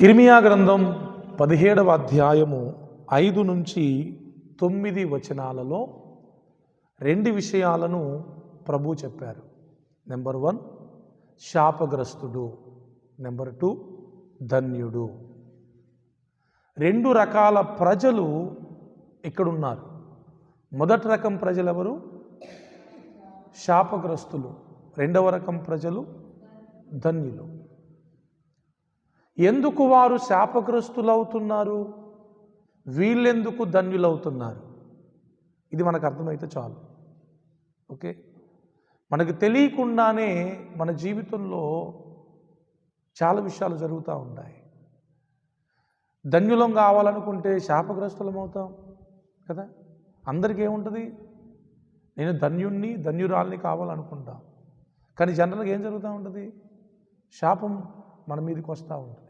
ఇర్మియా గ్రంథం 17వ అధ్యాయము 5 నుంచి 9 వచనాలలో 2 విషయాలను ప్రభు చెప్పారు. నెంబర్ 1 శాపగ్రస్తుడు, నెంబర్ 2 ధన్యుడు. 2 రకాల ప్రజలు ఇక్కడున్నారు. మొదటి రకం ప్రజలు ఎవరు? శాపగ్రస్తులు. రెండవ రకం ప్రజలు ధన్యులు. ఎందుకు వారు శాపగ్రస్తులవుతున్నారు? వీళ్ళెందుకు ధన్యులవుతున్నారు? ఇది మనకు అర్థమైతే చాలు. ఓకే, మనకు తెలియకుండానే మన జీవితంలో చాలా విషయాలు జరుగుతూ ఉంటాయి. ధన్యులం కావాలనుకుంటే శాపగ్రస్తులం అవుతాం కదా. అందరికీ ఏముంటుంది? నేను ధన్యుణ్ణి ధన్యురాల్ని కావాలనుకుంటాం. కానీ జనరల్గా ఏం జరుగుతూ ఉంటుంది? శాపం మన మీదకి వస్తూ ఉంటుంది.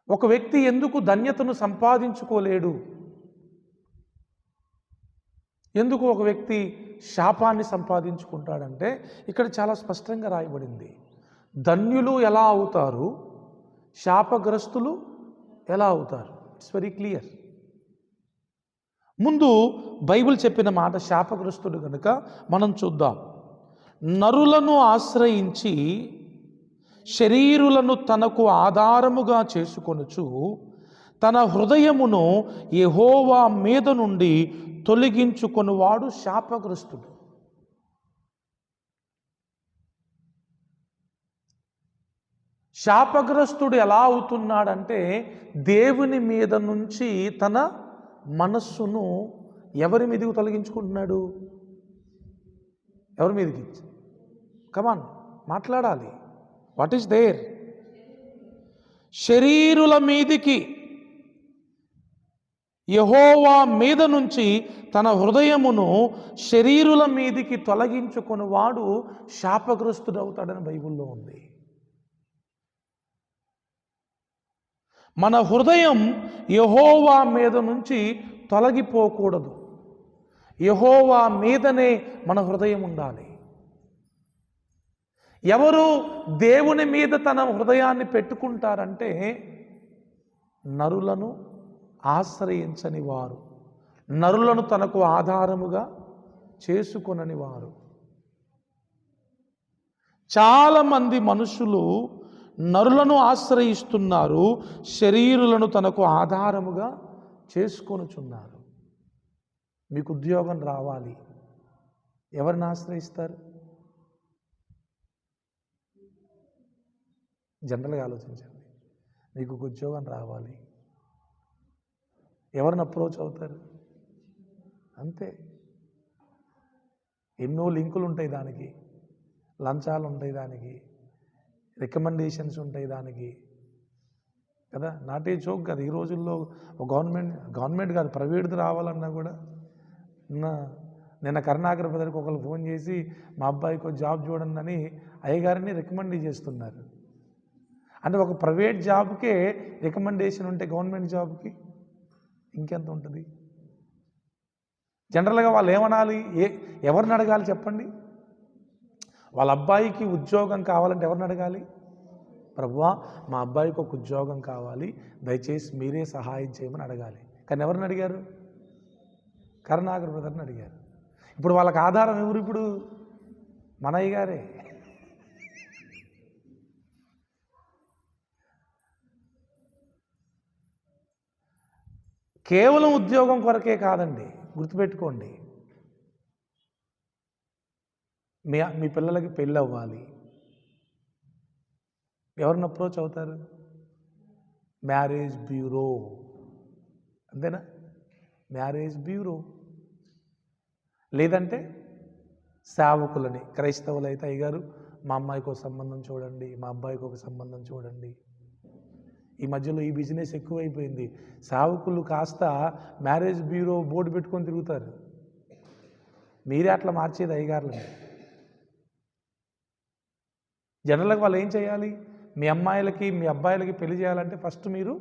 ఒక వ్యక్తి ఎందుకు ధన్యతను సంపాదించుకోలేడు? ఎందుకు ఒక వ్యక్తి శాపాన్ని సంపాదించుకుంటాడంటే ఇక్కడ చాలా స్పష్టంగా రాయబడింది. ధన్యులు ఎలా అవుతారు, శాపగ్రస్తులు ఎలా అవుతారు? It's very clear. ముందు బైబిల్ చెప్పిన మాట శాపగ్రస్తుడు కనుక మనం చూద్దాం. నరులను ఆశ్రయించి శరీరులను తనకు ఆధారముగా చేసుకొనుచు తన హృదయమును యెహోవా మీద నుండి తొలగించుకొనువాడు శాపగ్రస్తుడు. శాపగ్రస్తుడు ఎలా అవుతున్నాడంటే దేవుని మీద నుంచి తన మనస్సును ఎవరి మీదకి తొలగించుకుంటున్నాడు? ఎవరి మీదకి? కమాన్, మాట్లాడాలి. What is there? శరీరుల మీదికి, యెహోవా మీద నుంచి తన హృదయమును శరీరుల మీదికి తొలగించుకొని వాడు శాపగ్రస్తుడు అవుతాడని బైబిల్లో ఉంది. మన హృదయం యెహోవా మీద నుంచి తొలగిపోకూడదు. యెహోవా మీదనే మన హృదయం ఉండాలి. ఎవరు దేవుని మీద తన హృదయాన్ని పెట్టుకుంటారంటే నరులను ఆశ్రయించని వారు, నరులను తనకు ఆధారముగా చేసుకొనని వారు. చాలామంది మనుషులు నరులను ఆశ్రయిస్తున్నారు, శరీరులను తనకు ఆధారముగా చేసుకొనుచున్నారు. మీకు ఉద్యోగం రావాలి, ఎవరిని ఆశ్రయిస్తారు? జనరల్గా ఆలోచించండి. మీకు ఉద్యోగం రావాలి, ఎవరిని అప్రోచ్ అవుతారు? అంతే. ఎన్నో లింకులు ఉంటాయి దానికి, లంచాలు ఉంటాయి దానికి, రికమెండేషన్స్ ఉంటాయి దానికి కదా. నాట్ ఏ జోక్ కదా. ఈ రోజుల్లో గవర్నమెంట్ కాదు, ప్రైవేట్ది రావాలన్నా కూడా నిన్న కరుణాకర్ బ్రదర్కి ఒకరు ఫోన్ చేసి మా అబ్బాయికి జాబ్ చూడండి అని అయ్యగారిని రికమెండ్ చేస్తున్నారు. అంటే ఒక ప్రైవేట్ జాబ్కే రికమెండేషన్ ఉంటే గవర్నమెంట్ జాబ్కి ఇంకెంత ఉంటుంది? జనరల్గా వాళ్ళు ఏమనాలి? ఎవరిని అడగాలి చెప్పండి? వాళ్ళ అబ్బాయికి ఉద్యోగం కావాలంటే ఎవరిని అడగాలి? ప్రభువా, మా అబ్బాయికి ఒక ఉద్యోగం కావాలి, దయచేసి మీరే సహాయం చేయమని అడగాలి. కానీ ఎవరిని అడిగారు? కరుణాకర్ బ్రదర్ని అడిగారు. ఇప్పుడు వాళ్ళకి ఆధారం ఎవరు? ఇప్పుడు మన అయ్యగారే. కేవలం ఉద్యోగం కొరకే కాదండి, గుర్తుపెట్టుకోండి. మీ పిల్లలకి పెళ్ళి అవ్వాలి, ఎవరిని అప్రోచ్ అవుతారు? మ్యారేజ్ బ్యూరో, అంతేనా? Marriage bureau. లేదంటే సేవకులని, క్రైస్తవులు అయితే అయ్యగారు మా అమ్మాయికి ఒక సంబంధం చూడండి, మా అబ్బాయికి ఒక సంబంధం చూడండి. ఈ మధ్యలో ఈ బిజినెస్ ఎక్కువైపోయింది. సేవకులు కాస్త మ్యారేజ్ బ్యూరో బోర్డు పెట్టుకొని తిరుగుతారు. మీరే అట్లా మార్చేది అయ్యగారులని. జనరల్గా వాళ్ళు ఏం చేయాలి? మీ అమ్మాయిలకి మీ అబ్బాయిలకి పెళ్లి చేయాలంటే ఫస్ట్ మీరు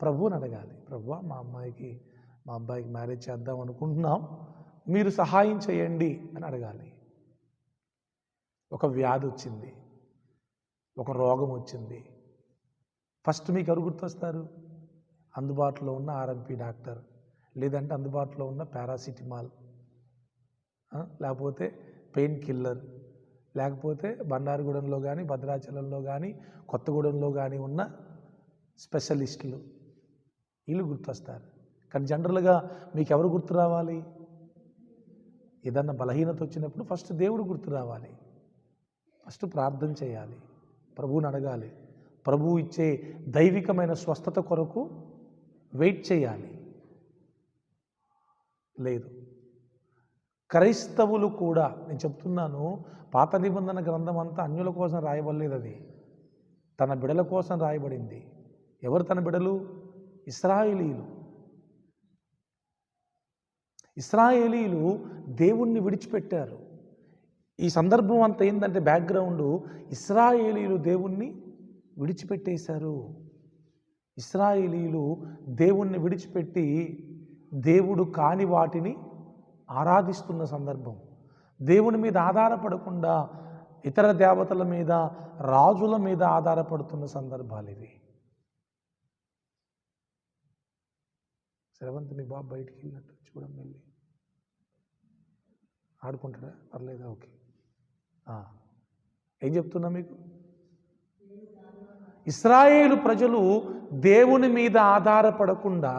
ప్రభువుని అడగాలి. ప్రభువా, మా అబ్బాయికి మ్యారేజ్ చేద్దాం అనుకుంటున్నాం, మీరు సహాయం చేయండి అని అడగాలి. ఒక వ్యాధి వచ్చింది, ఒక రోగం వచ్చింది, ఫస్ట్ మీకు ఎవరు గుర్తొస్తారు? అందుబాటులో ఉన్న ఆర్ఎంపీ డాక్టర్, లేదంటే అందుబాటులో ఉన్న పారాసిటమాల్, లేకపోతే పెయిన్ కిల్లర్, లేకపోతే బండారుగూడెంలో కానీ భద్రాచలంలో కానీ కొత్తగూడెంలో కానీ ఉన్న స్పెషలిస్టులు, వీళ్ళు గుర్తొస్తారు. కానీ జనరల్గా మీకు ఎవరు గుర్తు రావాలి? ఏదన్నా బలహీనత వచ్చినప్పుడు ఫస్ట్ దేవుడు గుర్తు రావాలి. ఫస్ట్ ప్రార్థన చేయాలి, ప్రభువుని అడగాలి, ప్రభువు ఇచ్చే దైవికమైన స్వస్థత కొరకు వెయిట్ చేయాలి. లేదు, క్రైస్తవులు కూడా, నేను చెప్తున్నాను, పాత నిబంధన గ్రంథం అంతా అన్యుల కోసం రాయబడలేదు, అది తన బిడల కోసం రాయబడింది. ఎవరు తన బిడలు? ఇశ్రాయేలీయులు. ఇశ్రాయేలీయులు దేవుణ్ణి విడిచిపెట్టారు. ఈ సందర్భం అంతా ఏంటంటే బ్యాక్గ్రౌండ్, ఇశ్రాయేలీయులు దేవుణ్ణి విడిచిపెట్టేశారు. ఇశ్రాయేలీయులు దేవుణ్ణి విడిచిపెట్టి దేవుడు కాని వాటిని ఆరాధిస్తున్న సందర్భం. దేవుని మీద ఆధారపడకుండా ఇతర దేవతల మీద, రాజుల మీద ఆధారపడుతున్న సందర్భాలు ఇవి. శ్రవంత్ మీ బాబు బయటికి వెళ్ళినట్టు చూడం, వెళ్ళి ఆడుకుంటాడా? పర్లేదా? ఓకే. ఏం చెప్తున్నా మీకు? ఇశ్రాయేలు ప్రజలు దేవుని మీద ఆధారపడకుండా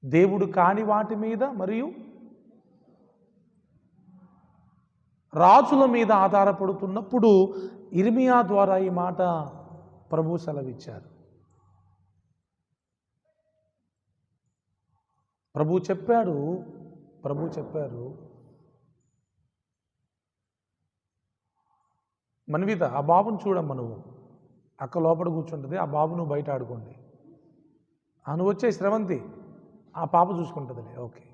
దేవుడు కాని వాటి మీద మరియు రాజుల మీద ఆధారపడుతున్నప్పుడు ఇర్మియా ద్వారా ఈ మాట ప్రభు సెలవిచ్చారు. ప్రభు చెప్పారు, మన్విత ఆ బాబును చూడమ్మా, నువ్వు అక్క లోపల కూర్చుంటుంది, ఆ బాబు నువ్వు బయట ఆడుకోండి. నువ్వు వచ్చే శ్రవంతి, ఆ పాప చూసుకుంటుందిలే. ఓకే.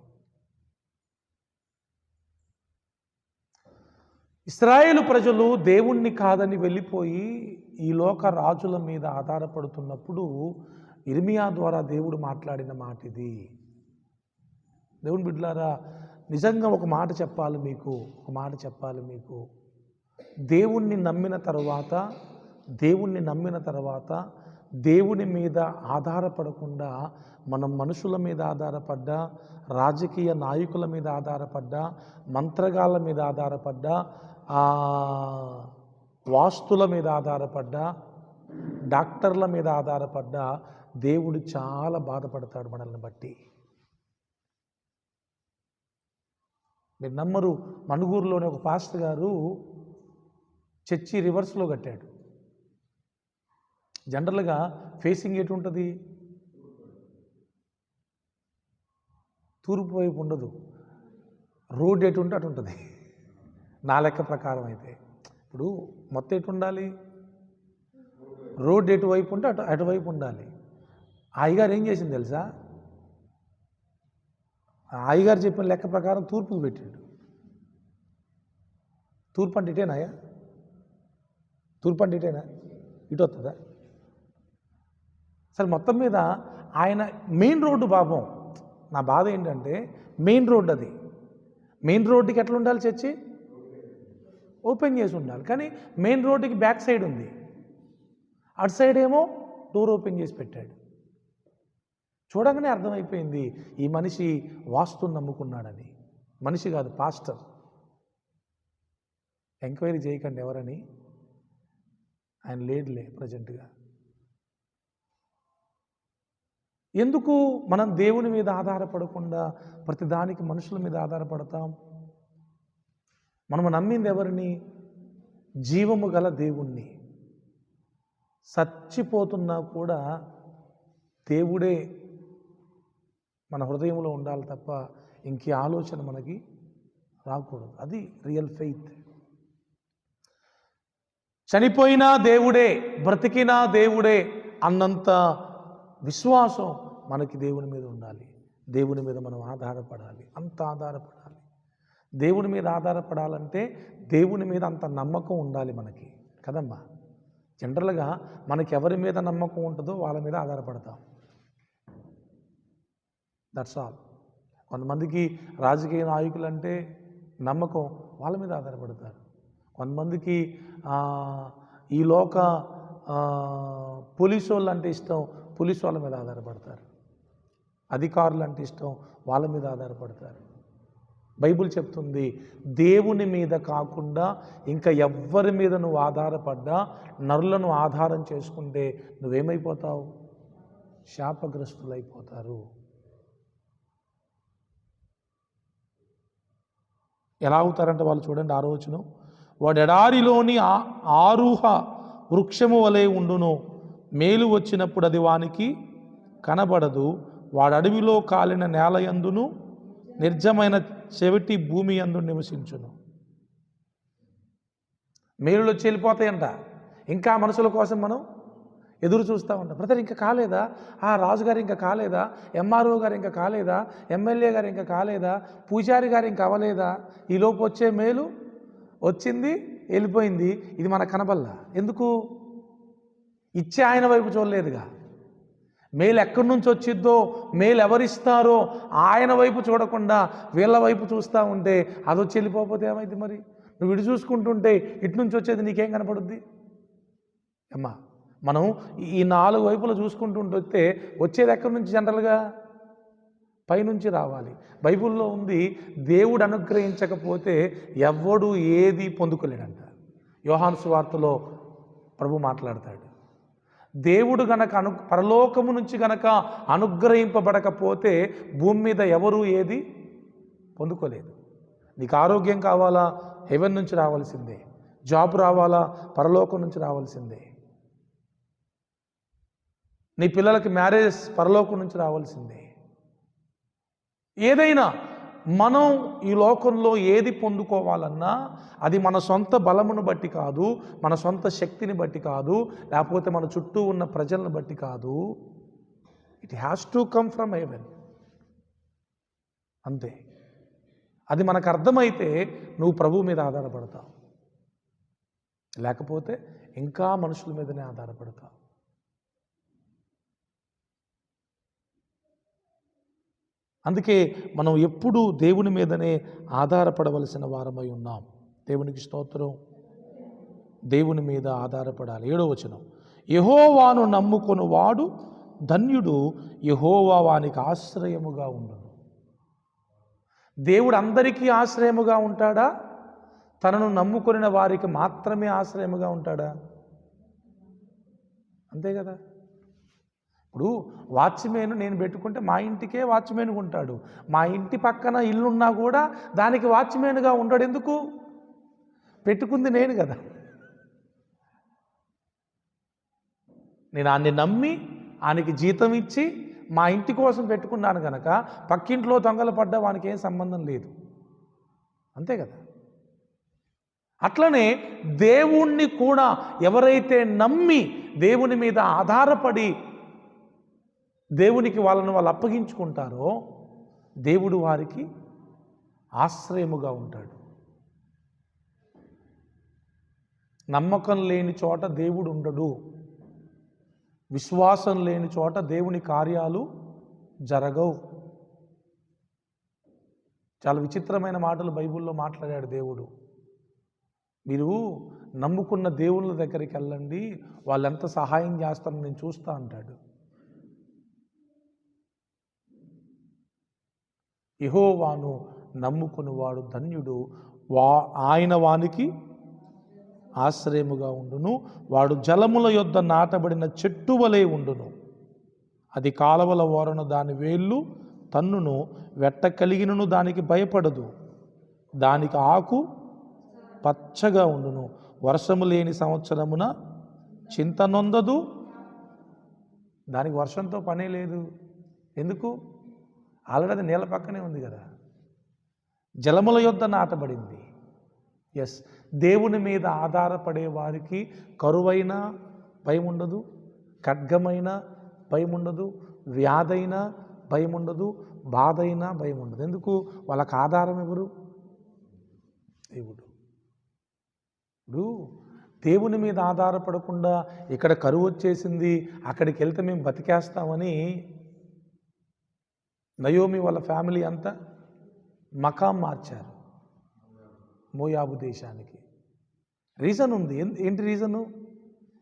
ఇశ్రాయేలు ప్రజలు దేవుణ్ణి కాదని వెళ్ళిపోయి ఈ లోక రాజుల మీద ఆధారపడుతున్నప్పుడు ఇర్మియా ద్వారా దేవుడు మాట్లాడిన మాట ఇది. దేవుని బిడ్డలారా, నిజంగా ఒక మాట చెప్పాలి మీకు, దేవుణ్ణి నమ్మిన తర్వాత దేవుని మీద ఆధారపడకుండా మనం మనుషుల మీద ఆధారపడ్డా, రాజకీయ నాయకుల మీద ఆధారపడ్డా, మంత్రగాళ్ళ మీద ఆధారపడ్డా, వాస్తుల మీద ఆధారపడ్డా, డాక్టర్ల మీద ఆధారపడ్డా దేవుడు చాలా బాధపడతాడు మనల్ని బట్టి. మీరు నమ్మరు, మణుగూరులోని ఒక పాస్టర్ గారు చర్చి రివర్స్లో కట్టాడు. జనరల్గా ఫేసింగ్ ఎటు ఉంటుంది? తూర్పు వైపు ఉండదు, రోడ్ ఎటు ఉంటే అటు ఉంటుంది. నా లెక్క ప్రకారం అయితే ఇప్పుడు మొత్తం ఎటు ఉండాలి? రోడ్ ఎటువైపు ఉంటే అటువైపు ఉండాలి. అయ్యగారు ఏం చేసింది తెలుసా? అయ్యగారు చెప్పిన లెక్క ప్రకారం తూర్పుకు పెట్టాడు. తూర్పు అంటే ఇటేనాయా? తూర్పు అంటే ఇటేనా? ఇటు వస్తుందా? సరే, మొత్తం మీద ఆయన మెయిన్ రోడ్డు పాపం. నా బాధ ఏంటంటే మెయిన్ రోడ్డు, అది మెయిన్ రోడ్డుకి ఎట్లా ఉండాలి? చర్చి ఓపెన్ చేసి ఉండాలి, కానీ మెయిన్ రోడ్డుకి బ్యాక్ సైడ్ ఉంది, అటు సైడ్ ఏమో డోర్ ఓపెన్ చేసి పెట్టాడు. చూడగానే అర్థమైపోయింది ఈ మనిషి వాస్తుని నమ్ముకున్నాడని. మనిషి కాదు, పాస్టర్. ఎంక్వైరీ చేయకండి ఎవరని, ఆయన లేడులే ప్రజెంట్గా. ఎందుకు మనం దేవుని మీద ఆధారపడకుండా ప్రతిదానికి మనుషుల మీద ఆధారపడతాం? మనము నమ్మింది ఎవరిని? జీవము గల దేవుణ్ణి. చచ్చిపోతున్నా కూడా దేవుడే మన హృదయంలో ఉండాలి తప్ప ఇంకే ఆలోచన మనకి రాకూడదు. అది రియల్ ఫెయిత్. చనిపోయినా దేవుడే, బ్రతికినా దేవుడే అన్నంత విశ్వాసం మనకి దేవుని మీద ఉండాలి. దేవుని మీద మనం ఆధారపడాలి, అంత ఆధారపడాలి. దేవుని మీద ఆధారపడాలంటే దేవుని మీద అంత నమ్మకం ఉండాలి మనకి, కదమ్మా? జనరల్గా మనకి ఎవరి మీద నమ్మకం ఉంటుందో వాళ్ళ మీద ఆధారపడతాం. That's all. కొంతమందికి రాజకీయ నాయకులు అంటే నమ్మకం, వాళ్ళ మీద ఆధారపడతారు. కొంతమందికి ఈ లోక పోలీసు వాళ్ళు అంటే ఇష్టం, పోలీసు వాళ్ళ మీద ఆధారపడతారు. అధికారులు అంటే ఇష్టం, వాళ్ళ మీద ఆధారపడతారు. బైబిల్ చెప్తుంది, దేవుని మీద కాకుండా ఇంకా ఎవ్వరి మీద నువ్వు ఆధారపడ్డా, నరులను ఆధారం చేసుకుంటే నువ్వేమైపోతావు? శాపగ్రస్తులైపోతారు. ఎలా అవుతారంటే వాళ్ళు చూడండి, ఆ రోజును వాడు ఎడారిలోని ఆరుహ వృక్షము వలె ఉండును, మేలు వచ్చినప్పుడు అది వానికి కనబడదు. వాడు అడవిలో కాలిన నేల యందును నిర్జమైన చెవిటి భూమి యందు నివసించును. మేలులు వచ్చి వెళ్ళిపోతాయంట. ఇంకా మనుషుల కోసం మనం ఎదురు చూస్తూ ఉంటాం. బ్రదర్ ఇంకా కాలేదా? ఆ రాజుగారు ఇంకా కాలేదా? ఎంఆర్ఓ గారు ఇంకా కాలేదా? ఎమ్మెల్యే గారు ఇంకా కాలేదా? పూజారి గారు ఇంకా అవ్వలేదా? ఈలోపు వచ్చే మేలు వచ్చింది, వెళ్ళిపోయింది. ఇది మనకు కనబల్లా. ఎందుకు? ఇచ్చే ఆయన వైపు చూడలేదుగా. మేలు ఎక్కడి నుంచి వచ్చిద్దో, మేలు ఎవరిస్తారో ఆయన వైపు చూడకుండా వీళ్ళ వైపు చూస్తూ ఉంటే అది వచ్చి వెళ్ళిపోతే ఏమైంది? మరి నువ్వు ఇటు చూసుకుంటుంటే ఇటు నుంచి వచ్చేది నీకేం కనపడుద్ది? అమ్మా, మనం ఈ 4 వైపులు చూసుకుంటుంటే వచ్చేది ఎక్కడి నుంచి? జనరల్గా పైనుంచి రావాలి. బైబిల్లో ఉంది, దేవుడు అనుగ్రహించకపోతే ఎవ్వడు ఏది పొందుకోలేడంట. యోహాను సువార్తలో ప్రభు మాట్లాడతాడు, దేవుడు గనక పరలోకము నుంచి గనక అనుగ్రహింపబడకపోతే భూమి మీద ఎవరు ఏది పొందుకోలేదు. నీకు ఆరోగ్యం కావాలా? హెవెన్ నుంచి రావాల్సిందే. జాబ్ రావాలా? పరలోకం నుంచి రావాల్సిందే. నీ పిల్లలకి మ్యారేజ్ పరలోకం నుంచి రావాల్సిందే. ఏదైనా మనం ఈ లోకంలో ఏది పొందుకోవాలన్నా అది మన సొంత బలమును బట్టి కాదు, మన సొంత శక్తిని బట్టి కాదు, లేకపోతే మన చుట్టూ ఉన్న ప్రజలను బట్టి కాదు. It has to come from heaven. అంతే. అది మనకు అర్థమైతే నువ్వు ప్రభువు మీద ఆధారపడతావు, లేకపోతే ఇంకా మనుషుల మీదనే ఆధారపడతావు. అందుకే మనం ఎప్పుడూ దేవుని మీదనే ఆధారపడవలసిన వారమై ఉన్నాం. దేవునికి స్తోత్రం. దేవుని మీద ఆధారపడాలి. 7వ వచనం, యెహోవాను నమ్ముకొను వాడు ధన్యుడు, యెహోవా వానికి ఆశ్రయముగా ఉండును. దేవుడు అందరికీ ఆశ్రయముగా ఉంటాడా? తనను నమ్ముకొనిన వారికి మాత్రమే ఆశ్రయముగా ఉంటాడా? అంతే కదా. ఇప్పుడు వాచ్మెన్ నేను పెట్టుకుంటే మా ఇంటికే వాచ్మెన్గా ఉంటాడు. మా ఇంటి పక్కన ఇల్లున్నా కూడా దానికి వాచ్మెన్గా ఉంటాడు. ఎందుకు? పెట్టుకుంది నేను కదా. నేను ఆయన్ని నమ్మి ఆయనకి జీతం ఇచ్చి మా ఇంటి కోసం పెట్టుకున్నాను కనుక పక్కింట్లో దొంగలు పడ్డా వానికి ఏం సంబంధం లేదు. అంతే కదా. అట్లనే దేవుణ్ణి కూడా ఎవరైతే నమ్మి దేవుని మీద ఆధారపడి దేవునికి వాళ్ళు అప్పగించుకుంటారో దేవుడు వారికి ఆశ్రయముగా ఉంటాడు. నమ్మకం లేని చోట దేవుడు ఉండడు. విశ్వాసం లేని చోట దేవుని కార్యాలు జరగవు. చాలా విచిత్రమైన మాటలు బైబిల్లో మాట్లాడాడు దేవుడు. మీరు నమ్ముకున్న దేవుళ్ళ దగ్గరికి వెళ్ళండి, వాళ్ళు ఎంత సహాయం చేస్తారో నేను చూస్తా అంటాడు. యెహోవాను నమ్ముకునివాడు ధన్యుడు, ఆయన వానికి ఆశ్రయముగా ఉండును. వాడు జలముల యొద్ద నాటబడిన చెట్టు వలె ఉండును. అది కాలవల ఓరను దాని వేళ్ళు తన్నును, వెట్ట కలిగినను దానికి భయపడదు. దానికి ఆకు పచ్చగా ఉండును. వర్షము లేని సంవత్సరమున చింత నొందదు. దానికి వర్షంతో పనే లేదు. ఎందుకు? ఆల్రెడీ అది నీళ్ళ పక్కనే ఉంది కదా. జలముల యొద్ద నాటబడింది. ఎస్, దేవుని మీద ఆధారపడే వారికి కరువైన భయం ఉండదు, ఖడ్గమైన భయం ఉండదు, వ్యాధైన భయం ఉండదు, బాధైన భయం ఉండదు. ఎందుకు? వాళ్ళకి ఆధారం ఎవరు? దేవుడు. ఇప్పుడు దేవుని మీద ఆధారపడకుండా ఇక్కడ కరువు వచ్చేసింది, అక్కడికి వెళ్తే మేము బతికేస్తామని నయోమి వాళ్ళ ఫ్యామిలీ అంతా మకాం మార్చారు మోయాబు దేశానికి. రీజన్ ఉంది. ఏంటి రీజను?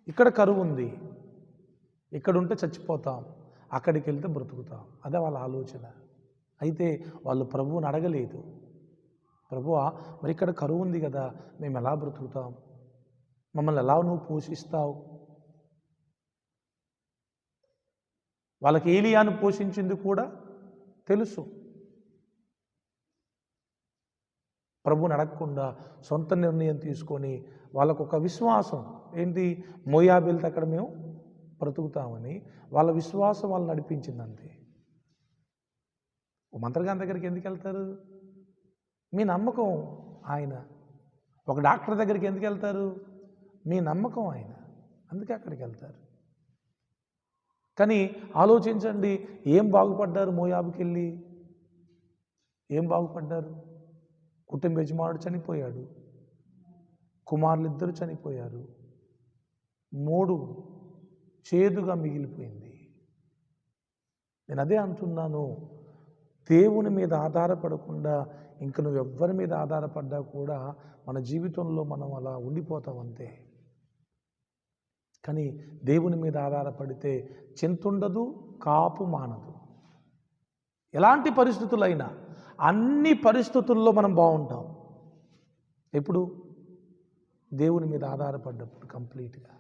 ఇక్కడ కరువు ఉంది, ఇక్కడ ఉంటే చచ్చిపోతాం, అక్కడికి వెళ్తే బ్రతుకుతాం. అదే వాళ్ళ ఆలోచన. అయితే వాళ్ళు ప్రభువుని అడగలేదు, ప్రభువా మరి ఇక్కడ కరువు ఉంది కదా, మేము ఎలా బ్రతుకుతాం, మమ్మల్ని ఎలా నువ్వు పోషిస్తావు? వాళ్ళకి ఏలియాను పోషించింది కూడా తెలుసు. ప్రభువుని అడగకుండా సొంత నిర్ణయం తీసుకొని వాళ్ళకు ఒక విశ్వాసం ఏంటి, మోయాబు వెళ్తే అక్కడ మేము బ్రతుకుతామని వాళ్ళ విశ్వాసం వాళ్ళు నడిపించింది అంతే. ఓ మంత్రగాని దగ్గరికి ఎందుకు వెళ్తారు? మీ నమ్మకం ఆయన. ఒక డాక్టర్ దగ్గరికి ఎందుకు వెళ్తారు? మీ నమ్మకం ఆయన, అందుకే అక్కడికి వెళ్తారు. కానీ ఆలోచించండి, ఏం బాగుపడ్డారు మోయాబుకి వెళ్ళి? ఏం బాగుపడ్డారు? కుటుంబ యజమానుడు చనిపోయాడు, కుమారులు ఇద్దరు చనిపోయారు, 3 చేదుగా మిగిలిపోయింది. నేను అదే అంటున్నాను, దేవుని మీద ఆధారపడకుండా ఇంక నువ్వు ఎవ్వరి మీద ఆధారపడ్డా కూడా మన జీవితంలో మనం అలా ఉండిపోతాం అంతే. కానీ దేవుని మీద ఆధారపడితే చింతుండదు, కాపు మానదు. ఎలాంటి పరిస్థితులైనా అన్ని పరిస్థితుల్లో మనం బాగుంటాం. ఎప్పుడు? దేవుని మీద ఆధారపడ్డప్పుడు. కంప్లీట్గా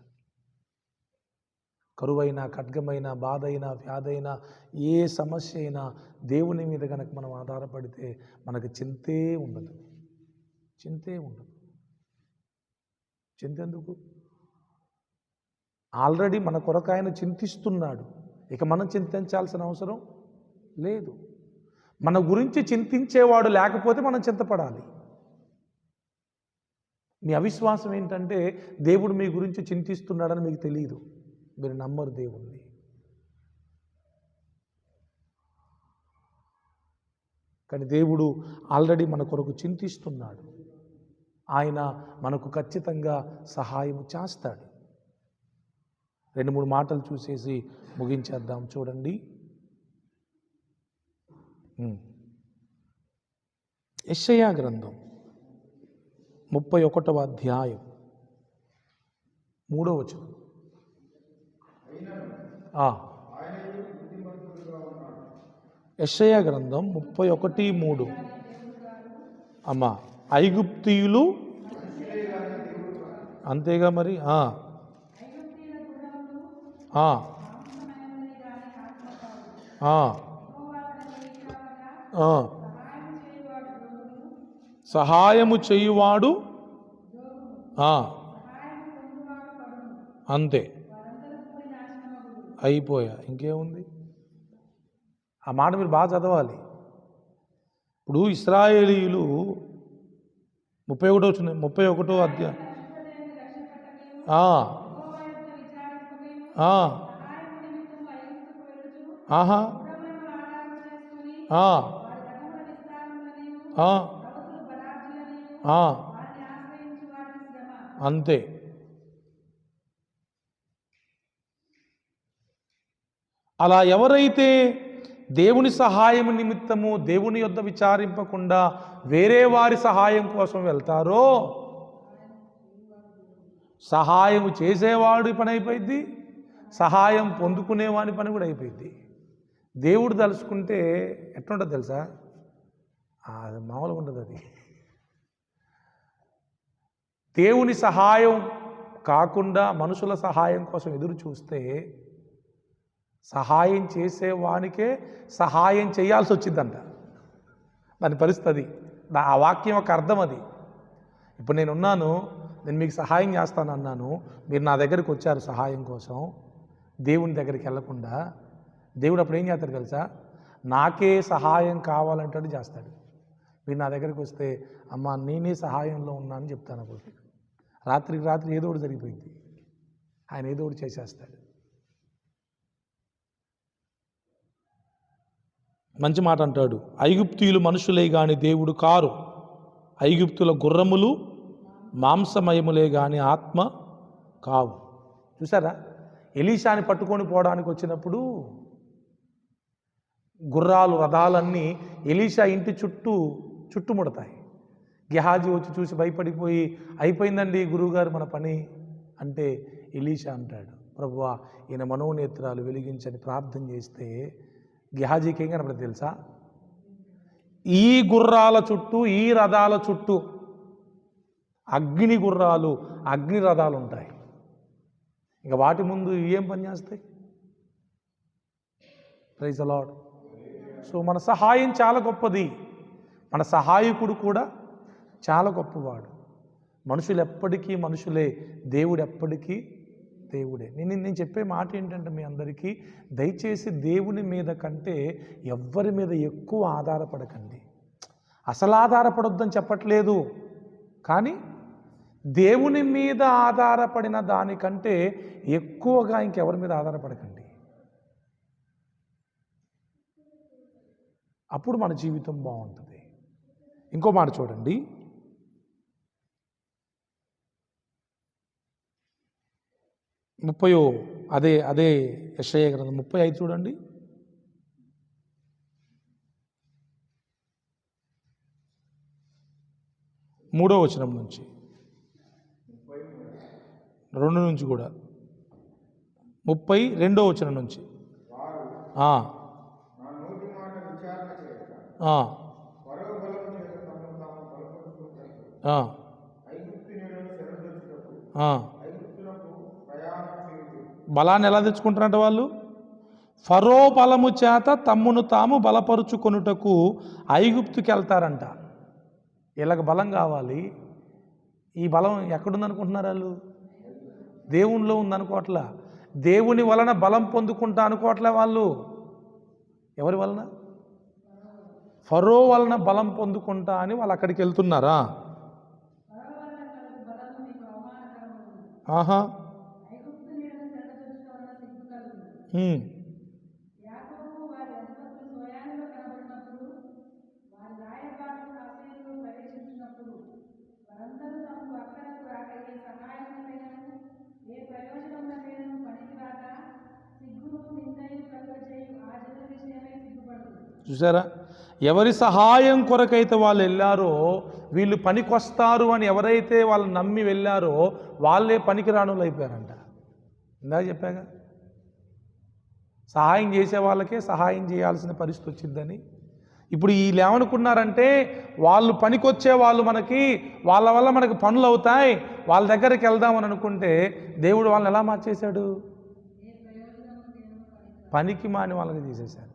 కరువైనా, ఖడ్గమైనా, బాధ అయినా, వ్యాధైనా, ఏ సమస్య అయినా దేవుని మీద కనుక మనం ఆధారపడితే మనకు చింతే ఉండదు. చింతే ఉండదు. చింతెందుకు? ఆల్రెడీ మన కొరకు ఆయన చింతిస్తున్నాడు, ఇక మనం చింతించాల్సిన అవసరం లేదు. మన గురించి చింతించేవాడు లేకపోతే మనం చింతపడాలి. మీ అవిశ్వాసం ఏంటంటే దేవుడు మీ గురించి చింతిస్తున్నాడని మీకు తెలియదు, మీరు నమ్మరు దేవుణ్ణి. కానీ దేవుడు ఆల్రెడీ మన కొరకు చింతిస్తున్నాడు. ఆయన మనకు ఖచ్చితంగా సహాయం చేస్తాడు. 2-3 మాటలు చూసేసి ముగించేద్దాం. చూడండి, యెషయా గ్రంథం 31వ అధ్యాయం 3వ వచనం. యెషయా గ్రంథం 31:3. అమ్మా, ఐగుప్తీయులు అంతేగా మరి. సహాయము చేయువాడు అంతే, అయిపోయా. ఇంకేముంది? ఆ మాట మీరు బాగా చదవాలి. ఇప్పుడు ఇశ్రాయేలీయులు 31వ అధ్యాయం అంతే. అలా ఎవరైతే దేవుని సహాయం నిమిత్తము దేవుని యొద్ద విచారింపకుండా వేరే వారి సహాయం కోసం వెళ్తారో, సహాయం చేసేవాడి పని అయిపోయింది, సహాయం పొందుకునేవాడి పని కూడా అయిపోయింది. దేవుడు తలుచుకుంటే ఎట్లుంటుంది తెలుసా? అది మామూలుగా ఉంటుంది. అది దేవుని సహాయం కాకుండా మనుషుల సహాయం కోసం ఎదురు చూస్తే సహాయం చేసేవానికే సహాయం చేయాల్సి వచ్చిందంట. దాని పరిస్థితి, ఆ వాక్యం ఒక అర్థం అది. ఇప్పుడు నేనున్నాను, నేను మీకు సహాయం చేస్తాను అన్నాను, మీరు నా దగ్గరికి వచ్చారు సహాయం కోసం, దేవుని దగ్గరికి వెళ్ళకుండా. దేవుడు అప్పుడు ఏం చేస్తాడు తెలుసా? నాకే సహాయం కావాలంటాడు, చేస్తాడు. మీరు నా దగ్గరికి వస్తే, అమ్మ నేనే సహాయంలో ఉన్నానని చెప్తాను. అప్పుడు రాత్రికి రాత్రి ఏదో ఒకటి జరిగిపోయింది, ఆయన ఏదో ఒకటి చేసేస్తాడు. మంచి మాట అంటాడు, ఐగుప్తీయులు మనుషులే గాని దేవుడు కారు, ఐగుప్తుల గుర్రములు మాంసమయములే గాని ఆత్మ కావు. చూసారా? ఎలీషాని పట్టుకొని పోవడానికి వచ్చినప్పుడు గుర్రాలు, రథాలన్నీ ఎలీషా ఇంటి చుట్టుముడతాయి. గెహాజీ వచ్చి చూసి భయపడిపోయి, అయిపోయిందండి గురువుగారు మన పని అంటే, ఎలీషా అంటాడు, ప్రభువా ఈయన మనోనేత్రాలు వెలిగించని ప్రార్థన చేస్తే గెహాజీకి ఏం కనపడుతుంది తెలుసా? ఈ గుర్రాల చుట్టూ, ఈ రథాల చుట్టూ అగ్ని గుర్రాలు, అగ్ని రథాలు ఉంటాయి. ఇంకా వాటి ముందు ఏం పని చేస్తాయి? Praise the lord. సో మన సహాయం చాలా గొప్పది, మన సహాయకుడు కూడా చాలా గొప్పవాడు. మనుషులు ఎప్పటికీ మనుషులే, దేవుడు ఎప్పటికీ దేవుడే. నేను చెప్పే మాట ఏంటంటే మీ అందరికీ, దయచేసి దేవుని మీద కంటే ఎవ్వరి మీద ఎక్కువ ఆధారపడకండి. అసలు ఆధారపడొద్దని చెప్పట్లేదు, కానీ దేవుని మీద ఆధారపడిన దానికంటే ఎక్కువగా ఇంకెవరి మీద ఆధారపడకండి. అప్పుడు మన జీవితం బాగుంటుంది. ఇంకో మాట చూడండి, అదే యెషయా గ్రంథం 35 చూడండి. 3వ వచనం నుంచి, 2 నుంచి కూడా 32వ వచనం నుంచి. బలాన్ని ఎలా తెచ్చుకుంటారంట వాళ్ళు? ఫరో బలము చేత తమ్మును తాము బలపరుచుకొనుటకు ఐగుప్తుకి వెళ్తారంట. వీళ్ళకి బలం కావాలి. ఈ బలం ఎక్కడుందనుకుంటున్నారు వాళ్ళు? దేవునిలో ఉందనుకోవట్లా, దేవుని వలన బలం పొందుకుంటా అనుకోవట్లే వాళ్ళు. ఎవరి వలన? ఫరో వలన బలం పొందుకుంటా అని వాళ్ళు అక్కడికి వెళ్తున్నారా? ఆహా. చూసారా? ఎవరి సహాయం కొరకైతే వాళ్ళు వెళ్ళారో, వీళ్ళు పనికొస్తారు అని ఎవరైతే వాళ్ళు నమ్మి వెళ్ళారో వాళ్ళే పనికిరానులు అయిపోయారంట. ఇందాక చెప్పాగా, సహాయం చేసే వాళ్ళకే సహాయం చేయాల్సిన పరిస్థితి వచ్చిందని. ఇప్పుడు వీళ్ళు ఏమనుకున్నారంటే, వాళ్ళు పనికొచ్చే వాళ్ళు, మనకి వాళ్ళ వల్ల మనకు పనులు అవుతాయి, వాళ్ళ దగ్గరికి వెళ్దామని అనుకుంటే దేవుడు వాళ్ళని ఎలా మార్చేశాడు? పనికి మాని వాళ్ళని తీసేశాడు,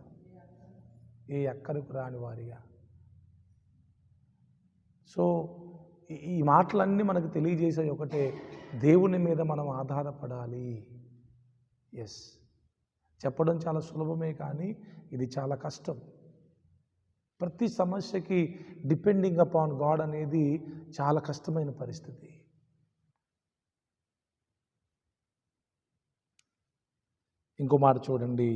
ఏ ఎక్కడికి రాని వారిగా. సో ఈ మాటలన్నీ మనకు తెలియజేసే ఒకటే, దేవుని మీద మనం ఆధారపడాలి. ఎస్, చెప్పడం చాలా సులభమే, కానీ ఇది చాలా కష్టం. ప్రతి సమస్యకి డిపెండింగ్ అపాన్ గాడ్ అనేది చాలా కష్టమైన పరిస్థితి. ఇంకో మాట చూడండి,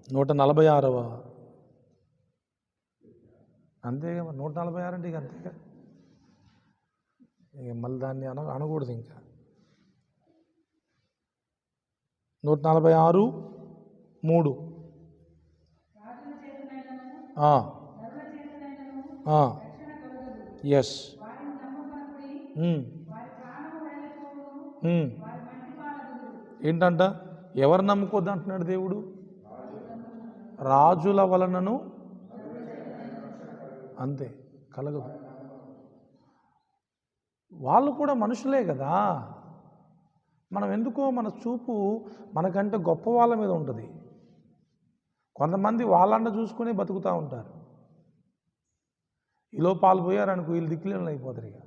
146వ, అంతేగా 146 అంటే ఇక అంతేగా, ఇక మళ్ళీ దాన్ని అనకూడదు. ఇంకా 146:3. ఎస్. ఏంటంట? ఎవరు నమ్ముకోద్దు అంటున్నాడు దేవుడు? రాజుల వలనను అంతే కలగదు. వాళ్ళు కూడా మనుషులే కదా. మనం ఎందుకో మన చూపు మనకంటే గొప్ప వాళ్ళ మీద ఉంటుంది. కొంతమంది వాళ్ళంట చూసుకుని బతుకుతూ ఉంటారు. ఈలో పాలు పోయారనుకో, వీళ్ళు దిక్కులేని అయిపోతారు. ఇక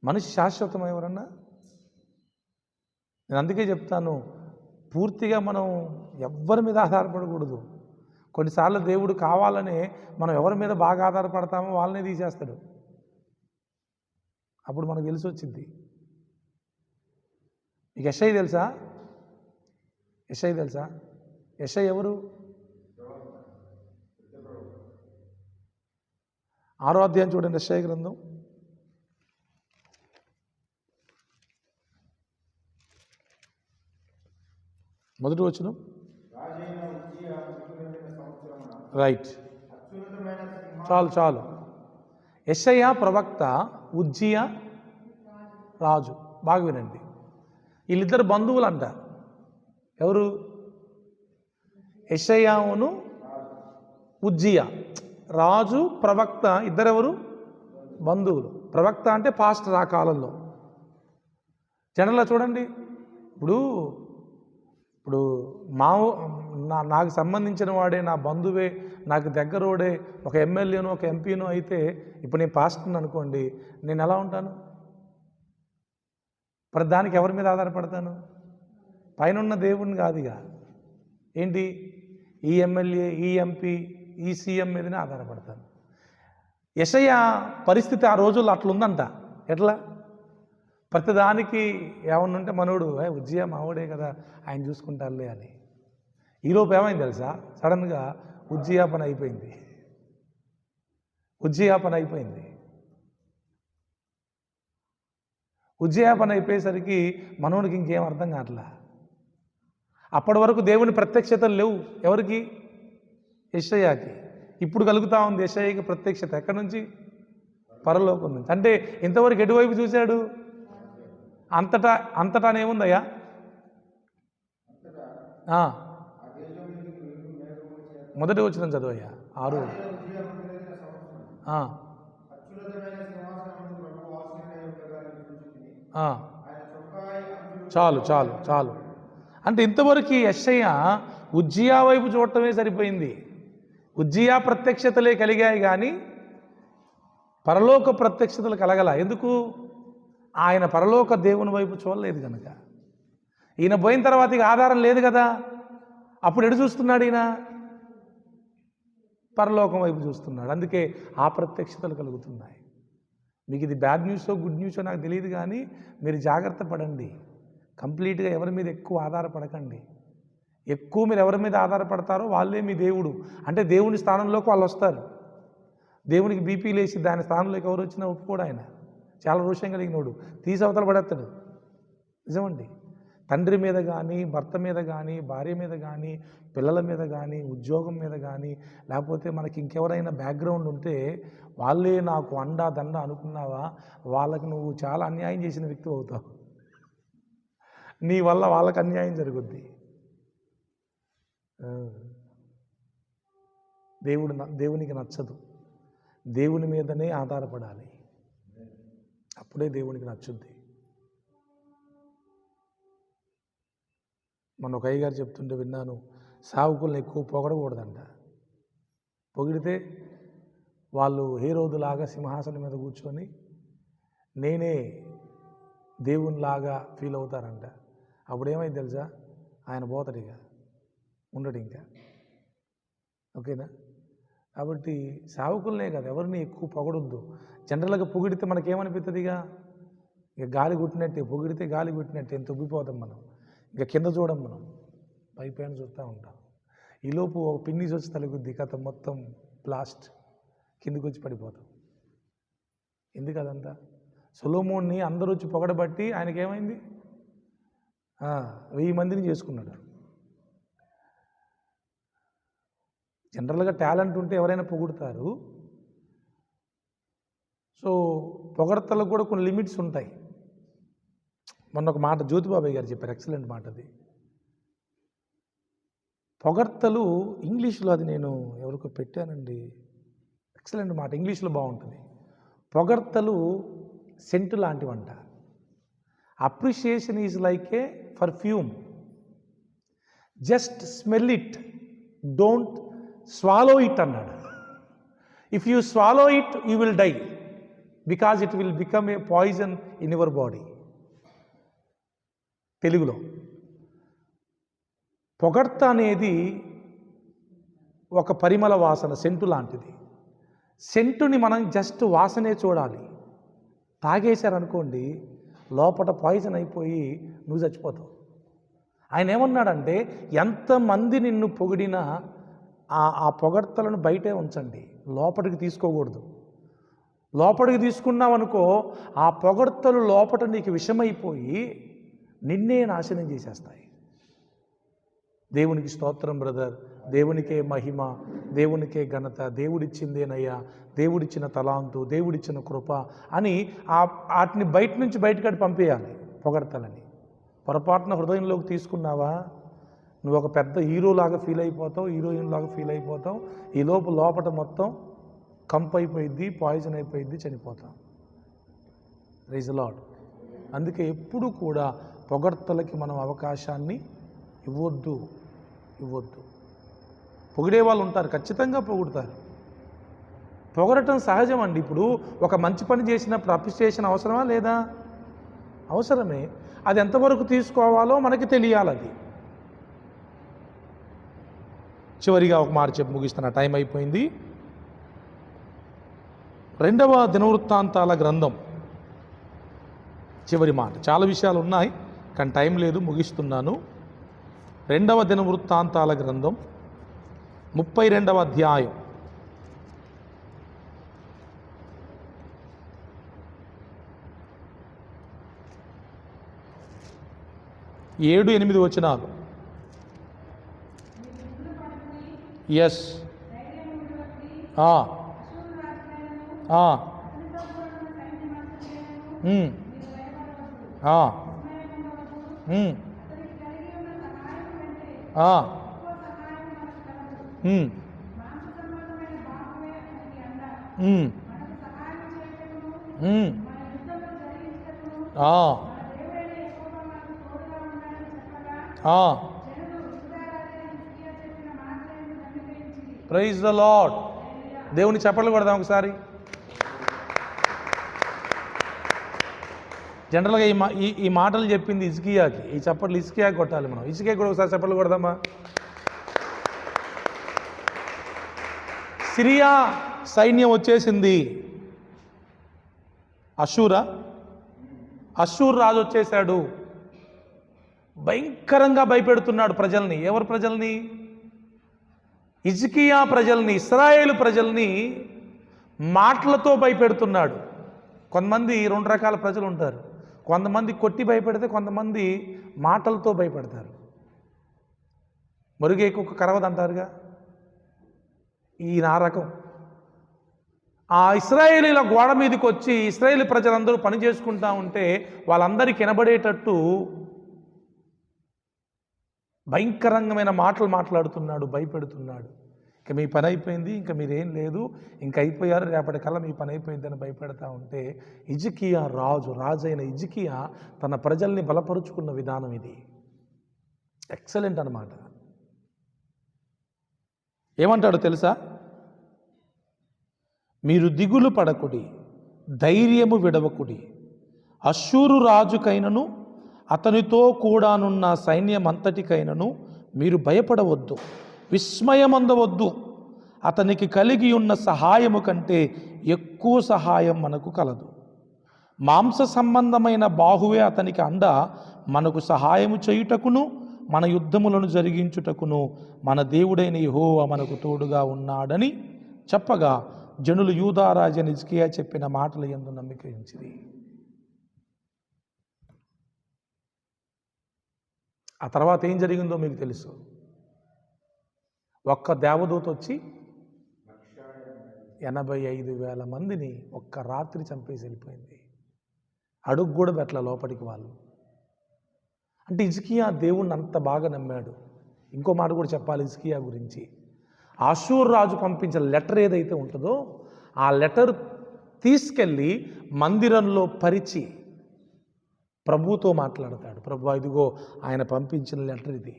మనిషి శాశ్వతం ఎవరన్నా? నేను అందుకే చెప్తాను, పూర్తిగా మనం ఎవ్వరి మీద ఆధారపడకూడదు. కొన్నిసార్లు దేవుడు కావాలనే మనం ఎవరి మీద బాగా ఆధారపడతామో వాళ్ళనే తీసేస్తాడు. అప్పుడు మనకు తెలిసి వచ్చింది. మీకు యెషయా తెలుసా? యెషయా తెలుసా? యెషయా ఎవరు? 6వ అధ్యాయం చూడండి, యెషయా గ్రంథం. మొదటి వచనం. రైట్, చాలు. యెషయా ప్రవక్త, ఉజ్జియా రాజు. బాగా వినండి. వీళ్ళిద్దరు బంధువులు అంట. ఎవరు? యెషయావును ఉజ్జియా. రాజు ప్రవక్త ఇద్దరెవరు? బంధువులు. ప్రవక్త అంటే పాస్టర్ ఆ కాలంలో. జనరల్గా చూడండి, ఇప్పుడు ఇప్పుడు నాకు సంబంధించిన వాడే, నా బంధువే, నాకు దగ్గరోడే, ఒక ఎమ్మెల్యేనో ఒక ఎంపీనో అయితే, ఇప్పుడు నేను పాస్టర్ని అనుకోండి, నేను ఎలా ఉంటాను? దానికి ఎవరి మీద ఆధారపడతాను? పైన దేవుడిని కాదుగా. ఏంటి? ఈ ఎమ్మెల్యే, ఈ ఎంపీ, ఈ సీఎం మీదనే ఆధారపడతాను. యెషయా పరిస్థితి ఆ రోజుల్లో అట్లుందంట. ఎట్లా? ప్రతిదానికి ఏమన్నా ఉంటే మనోడు ఉజ్జియా మావోడే కదా, ఆయన చూసుకుంటారులే అని. ఈలోపు ఏమైంది తెలుసా? సడన్గా ఉజ్జియా పని అయిపోయింది. ఉజ్జియా పని అయిపోయేసరికి మనోడికి ఇంకేం అర్థం కావట్లా. అప్పటి వరకు దేవుని ప్రత్యక్షతలు లేవు. ఎవరికి? యెషయాకి. ఇప్పుడు కలుగుతా ఉంది యెషయాకి ప్రత్యక్షత. ఎక్కడి నుంచి? పరలోకం నుంచి. అంటే ఇంతవరకు ఎటువైపు చూశాడు? అంతటానేముందయ్యా? మొదటి వచనం చదువయ్యా. 6. చాలు చాలు చాలు. అంటే ఇంతవరకు యెషయా ఉజ్జియా వైపు చూడటమే సరిపోయింది. ఉజ్జియా ప్రత్యక్షతలే కలిగాయి కానీ పరలోక ప్రత్యక్షతలు కలగల. ఎందుకు? ఆయన పరలోక దేవుని వైపు చూడలేదు కనుక. ఈయన పోయిన తర్వాత ఇక ఆధారం లేదు కదా. అప్పుడు ఎటు చూస్తున్నాడు ఈయన? పరలోకం వైపు చూస్తున్నాడు. అందుకే ఆ ప్రత్యక్షతలు కలుగుతున్నాయి. మీకు ఇది బ్యాడ్ న్యూసో గుడ్ న్యూసో నాకు తెలియదు, కానీ మీరు జాగ్రత్త పడండి. కంప్లీట్గా ఎవరి మీద ఎక్కువ ఆధారపడకండి. ఎక్కువ మీరు ఎవరి మీద ఆధారపడతారో వాళ్ళే మీ దేవుడు. అంటే దేవుని స్థానంలోకి వాళ్ళు వస్తారు. దేవునికి బీపీ లేచి దాని స్థానంలోకి ఎవరు వచ్చినా ఒప్పుకోడు ఆయన. చాలా రోషం కలిగినోడు, తీసి అవతల పడేస్తాడు. నిజమండి. తండ్రి మీద కానీ, భర్త మీద కానీ, భార్య మీద కానీ, పిల్లల మీద కానీ, ఉద్యోగం మీద కానీ, లేకపోతే మనకి ఇంకెవరైనా బ్యాక్గ్రౌండ్ ఉంటే వాళ్ళే నాకు అండా దండ అనుకున్నావా, వాళ్ళకి నువ్వు చాలా అన్యాయం చేసిన వ్యక్తి అవుతావు. నీ వల్ల వాళ్ళకి అన్యాయం జరుగుద్ది. దేవునికి నచ్చదు. దేవుని మీదనే ఆధారపడాలి. అప్పుడే దేవునికి నచ్చుద్ది. మన ఒక అయ్యగారు చెప్తుంటే విన్నాను, సావుకులను ఎక్కువ పొగడకూడదంట. పొగిడితే వాళ్ళు హేరోదులాగా సింహాసనం మీద కూర్చొని నేనే దేవునిలాగా ఫీల్ అవుతారంట. అప్పుడు ఏమైంది తెలుసా? ఆయన పోతాడు, ఇక ఉండడు ఇంకా. ఓకేనా? కాబట్టి సావుకులనే కదా, ఎవరిని ఎక్కువ పొగడొద్దు. జనరల్గా పొగిడితే మనకేమనిపిస్తుంది? ఇక గాలి కొట్టినట్టే, పొగిడితే గాలి కొట్టినట్టే, ఎంత ఉబ్బిపోతాం మనం. ఇక కింద చూడం, మనం పైపైన చూస్తూ ఉంటాం. ఈలోపు ఒక పిన్నీస్ వచ్చి తలుగుద్ది, కథ మొత్తం బ్లాస్ట్, కిందికి వచ్చి పడిపోతాం. ఎందుకు అదంతా? సొలొమోన్ని అందరూ వచ్చి పొగడబట్టి ఆయనకేమైంది? 1000 మందిని చేసుకున్నాడు. జనరల్గా టాలెంట్ ఉంటే ఎవరైనా పొగుడతారు. సో పొగడతలకు కూడా కొన్ని లిమిట్స్ ఉంటాయి. మొన్న ఒక మాట జ్యోతిబాబాయ్ గారు చెప్పారు, ఎక్సలెంట్ మాట అది. పొగడ్తలు ఇంగ్లీష్లో, అది నేను ఎవరికో పెట్టానండి, ఎక్సలెంట్ మాట, ఇంగ్లీష్లో బాగుంటుంది. పొగడ్తలు సెంటు లాంటివంట. Appreciation is like a perfume, just smell it, don't swallow it అన్నాడు. If you swallow it you will die, because it will become a poison in your body. తెలుగులో పొగడ్త అనేది ఒక పరిమళ వాసన, సెంటు లాంటిది. సెంటుని మనం జస్ట్ వాసనే చూడాలి. తాగేశారనుకోండి, లోపల పాయిజన్ అయిపోయి నువ్వు చచ్చిపోతావు. ఆయన ఏమన్నాడంటే, ఎంతమంది నిన్ను పొగిడినా ఆ పొగడ్తలను బయటే ఉంచండి, లోపలికి తీసుకోకూడదు. లోపలికి తీసుకున్నావనుకో, ఆ పొగడ్తలు లోపల నీకు విషమైపోయి నిన్నే నాశనం చేసేస్తాయి. దేవునికి స్తోత్రం బ్రదర్, దేవునికే మహిమ, దేవునికే ఘనత, దేవుడిచ్చిందేనయ్యా, దేవుడిచ్చిన తలాంతు, దేవుడిచ్చిన కృప అని వాటిని బయట నుంచి బయటకు పంపేయాలి. పొగడతలని. పొరపాటున హృదయంలోకి తీసుకున్నావా, నువ్వు ఒక పెద్ద హీరోలాగా ఫీల్ అయిపోతావు, హీరోయిన్ లాగా ఫీల్ అయిపోతావు. ఈ లోపల మొత్తం కంపు అయిపోయిద్ది, పాయిజన్ అయిపోయిద్ది, చనిపోతాం. Praise the lord. అందుకే ఎప్పుడు కూడా పొగడ్తలకి మనం అవకాశాన్ని ఇవ్వద్దు. పొగిడే వాళ్ళు ఉంటారు, ఖచ్చితంగా పొగుడుతారు. పొగడటం సహజం అండి. ఇప్పుడు ఒక మంచి పని చేసినప్పుడు అప్రిసియేషన్ అవసరమా లేదా? అవసరమే. అది ఎంతవరకు తీసుకోవాలో మనకి తెలియాలి. అది చివరిగా ఒక మాట చెప్పి ముగిస్తున్న, టైం అయిపోయింది. 2వ దినవృత్తాంతాల గ్రంథం చివరి మాట. చాలా విషయాలు ఉన్నాయి కానీ టైం లేదు, ముగిస్తున్నాను. 2వ దినవృత్తాంతాల గ్రంథం 32వ అధ్యాయం 7-8 వచనాలు. ఎస్. Praise the Lord. దేవుని చప్పట్లు కొడదాం ఒకసారి. జనరల్గా ఈ మాటలు చెప్పింది హిజ్కియాకి. ఈ చప్పట్లు హిజ్కియాకి కొట్టాలి మనం. హిజ్కియాకి కూడా ఒకసారి చప్పట్లు కొడదామా? సిరియా సైన్యం వచ్చేసింది. అషూర్ రాజు వచ్చేసాడు. భయంకరంగా భయపెడుతున్నాడు ప్రజల్ని. ఎవరు ప్రజల్ని? హిజ్కియా ప్రజల్ని, ఇశ్రాయేలు ప్రజల్ని మాటలతో భయపెడుతున్నాడు. కొంతమంది 2 రకాల ప్రజలు ఉంటారు. కొంతమంది కొట్టి భయపెడితే, కొంతమంది మాటలతో భయపెడతారు. మరుగే కుక్క కరవదంటారుగా, ఈయన ఆ రకం. ఆ ఇశ్రాయేలీల గోడ మీదకి వచ్చి ఇశ్రాయేలీ ప్రజలందరూ పని చేసుకుంటా ఉంటే వాళ్ళందరికీ వినబడేటట్టు భయంకరమైన మాటలు మాట్లాడుతున్నాడు, భయపెడుతున్నాడు. ఇక మీ పని అయిపోయింది, ఇంకా మీరేం లేదు, ఇంక అయిపోయారు, రేపటికల్లా మీ పని అయిపోయిందని భయపెడతా ఉంటే హిజ్కియా రాజైన హిజ్కియా తన ప్రజల్ని బలపరుచుకున్న విధానం ఇది. ఎక్సలెంట్ అన్నమాట. ఏమంటాడు తెలుసా? మీరు దిగులు పడకుడి, ధైర్యము విడవకుడి. అష్షూరు రాజుకైనను అతనితో కూడానున్న సైన్యమంతటికైనను మీరు భయపడవద్దు, విస్మయమందవద్దు. అతనికి కలిగి ఉన్న సహాయము కంటే ఎక్కువ సహాయం మనకు కలదు. మాంస సంబంధమైన బాహువే అతనికి అండ మనకు సహాయము చేయుటకును మన యుద్ధములను జరిగించుటకును మన దేవుడైన యెహోవా మనకు తోడుగా ఉన్నాడని చెప్పగా జనులు యూదారాజైన హిజ్కియా చెప్పిన మాటల యందు నమ్మిక ఉంచిరి. ఆ తర్వాత ఏం జరిగిందో మీకు తెలుసు. ఒక్క దేవదూత వచ్చి 85,000 మందిని ఒక్క రాత్రి చంపేసి వెళ్ళిపోయింది. అడుగు కూడా పెట్టల లోపలికి వాళ్ళు. అంటే హిజ్కియా దేవుణ్ణి అంత బాగా నమ్మాడు. ఇంకో మాట కూడా చెప్పాలి హిజ్కియా గురించి. అషూర్ రాజు పంపించిన లెటర్ ఏదైతే ఉంటుందో ఆ లెటర్ తీసుకెళ్ళి మందిరంలో పరిచి ప్రభుతో మాట్లాడతాడు. ప్రభు, ఇదిగో ఆయన పంపించిన లెటర్ ఇది.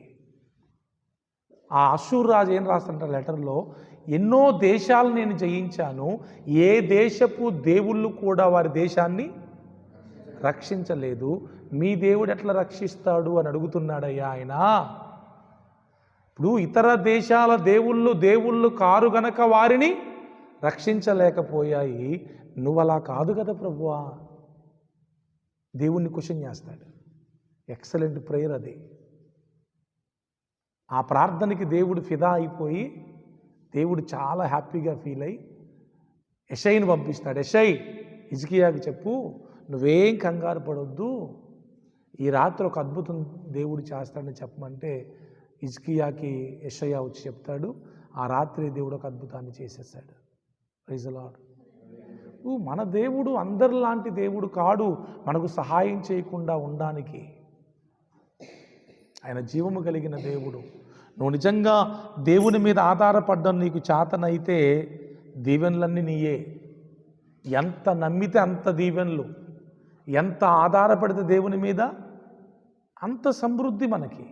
ఆ అషూర్ రాజు ఏం రాస్తాడంటే లెటర్లో, ఎన్నో దేశాలు నేను జయించాను, ఏ దేశపు దేవుళ్ళు కూడా వారి దేశాన్ని రక్షించలేదు, మీ దేవుడు ఎట్లా రక్షిస్తాడు అని అడుగుతున్నాడయ్యా ఆయన. ఇప్పుడు ఇతర దేశాల దేవుళ్ళు కారు గనక వారిని రక్షించలేకపోయాయి, నువ్వలా కాదు కదా ప్రభువా. దేవుణ్ణి క్వశ్చన్ చేస్తాడు. ఎక్సలెంట్ ప్రేయర్ అది. ఆ ప్రార్థనకి దేవుడు ఫిదా అయిపోయి దేవుడు చాలా హ్యాపీగా ఫీల్ అయ్యి యెషయిని పంపిస్తాడు. యెషయి, హిజ్కియాకి చెప్పు, నువ్వేం కంగారు పడొద్దు, ఈ రాత్రి ఒక అద్భుతం దేవుడు చేస్తాడని చెప్పమంటే హిజ్కియాకి యెషయా వచ్చి చెప్తాడు. ఆ రాత్రి దేవుడు ఒక అద్భుతాన్ని చేసేసాడు. Praise the Lord. మన దేవుడు అందరిలాంటి దేవుడు కాడు మనకు సహాయం చేయకుండా ఉండడానికి. ఆయన జీవము కలిగిన దేవుడు. నువ్వు నిజంగా దేవుని మీద ఆధారపడ్డం నీకు చేతనైతే దీవెనలన్నీ నీయే. ఎంత నమ్మితే అంత దీవెనలు, ఎంత ఆధారపడితే దేవుని మీద అంత సమృద్ధి మనకి.